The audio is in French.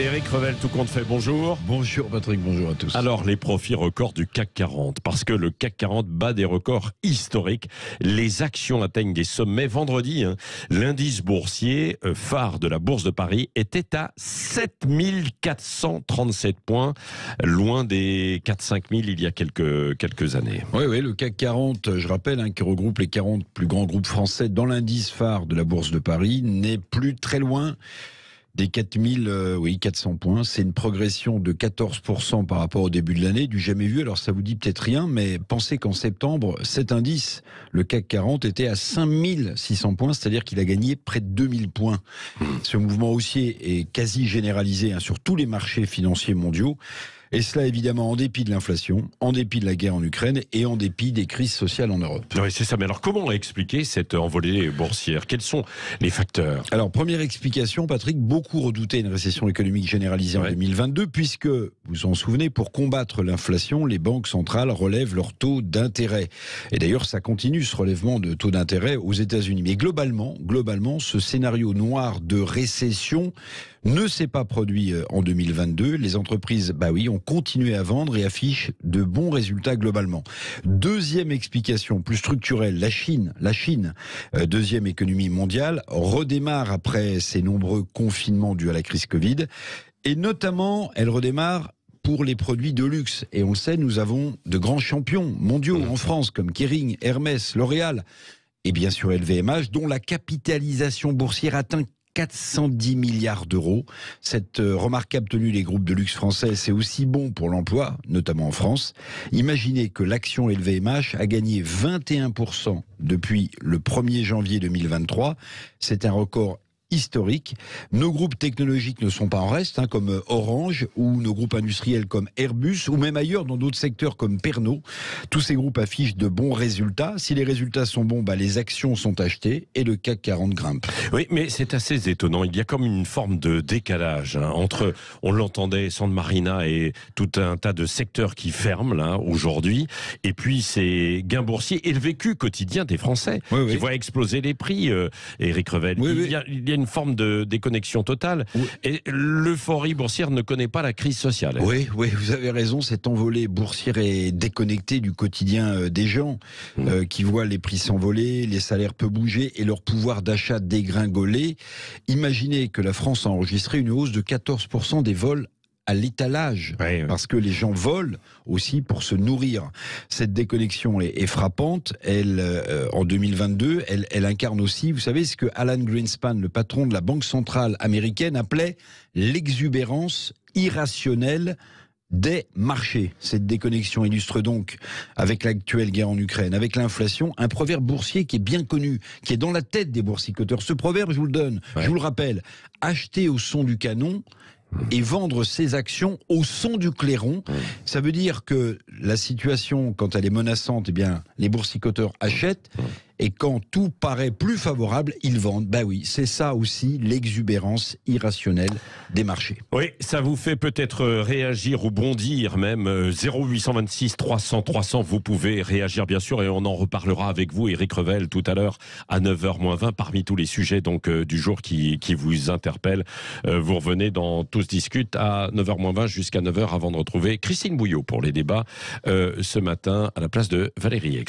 Éric Revel, tout compte fait, bonjour. Bonjour Patrick, bonjour à tous. Alors, les profits records du CAC 40, parce que le CAC 40 bat des records historiques. Les actions atteignent des sommets. Vendredi, l'indice boursier phare de la Bourse de Paris était à 7437 points, loin des 4-5 000 il y a quelques années. Oui, le CAC 40, je rappelle, qui regroupe les 40 plus grands groupes français dans l'indice phare de la Bourse de Paris, n'est plus très loin des 400 points. C'est une progression de 14% par rapport au début de l'année, du jamais vu. Alors ça vous dit peut-être rien, mais pensez qu'en septembre, cet indice, le CAC 40, était à 5600 points, c'est-à-dire qu'il a gagné près de 2000 points. Ce mouvement haussier est quasi généralisé sur tous les marchés financiers mondiaux. Et cela évidemment en dépit de l'inflation, en dépit de la guerre en Ukraine et en dépit des crises sociales en Europe. Oui, c'est ça. Mais alors comment expliquer cette envolée boursière? Quels sont les facteurs? Alors première explication, Patrick, beaucoup redoutaient une récession économique généralisée en 2022 puisque, vous vous en souvenez, pour combattre l'inflation, les banques centrales relèvent leur taux d'intérêt. Et d'ailleurs, ça continue ce relèvement de taux d'intérêt aux États-Unis. Mais globalement, ce scénario noir de récession ne s'est pas produit en 2022. Les entreprises, ont continué à vendre et affichent de bons résultats globalement. Deuxième explication, plus structurelle, la Chine, deuxième économie mondiale, redémarre après ces nombreux confinements dus à la crise Covid. Et notamment, elle redémarre pour les produits de luxe. Et on le sait, nous avons de grands champions mondiaux en France, comme Kering, Hermès, L'Oréal, et bien sûr LVMH, dont la capitalisation boursière atteint 410 milliards d'euros. Cette remarquable tenue des groupes de luxe français, c'est aussi bon pour l'emploi, notamment en France. Imaginez que l'action LVMH a gagné 21% depuis le 1er janvier 2023. C'est un record historique. Nos groupes technologiques ne sont pas en reste, comme Orange, ou nos groupes industriels comme Airbus, ou même ailleurs dans d'autres secteurs comme Pernod. Tous ces groupes affichent de bons résultats. Si les résultats sont bons, les actions sont achetées et le CAC 40 grimpe. Oui, mais c'est assez étonnant. Il y a comme une forme de décalage entre, on l'entendait, San Marina et tout un tas de secteurs qui ferment là aujourd'hui, et puis ces gains boursiers et le vécu quotidien des Français qui voient exploser les prix. Éric Revel, il y a une forme de déconnexion totale. Et l'euphorie boursière ne connaît pas la crise sociale. Oui, vous avez raison. Cette envolée boursière est déconnectée du quotidien des gens qui voient les prix s'envoler, les salaires peu bouger et leur pouvoir d'achat dégringoler. Imaginez que la France a enregistré une hausse de 14% des vols à l'étalage, parce que les gens volent aussi pour se nourrir. Cette déconnexion est frappante. Elle, en 2022, elle incarne aussi, vous savez, ce que Alan Greenspan, le patron de la Banque centrale américaine, appelait l'exubérance irrationnelle des marchés. Cette déconnexion illustre donc, avec l'actuelle guerre en Ukraine, avec l'inflation, un proverbe boursier qui est bien connu, qui est dans la tête des boursicoteurs. Ce proverbe, je vous le donne, je vous le rappelle, acheter au son du canon et vendre ses actions au son du clairon. Ça veut dire que la situation, quand elle est menaçante, les boursicoteurs achètent, et quand tout paraît plus favorable, ils vendent. C'est ça aussi l'exubérance irrationnelle des marchés. Oui, ça vous fait peut-être réagir ou bondir même. 0826 300 300, vous pouvez réagir bien sûr, et on en reparlera avec vous, Éric Revel, tout à l'heure à 9h-20, parmi tous les sujets du jour qui vous interpellent. Vous revenez dans Tous discutent à 9h-20 jusqu'à 9h avant de retrouver Christine Bouillot pour les débats ce matin à la place de Valérie Ex.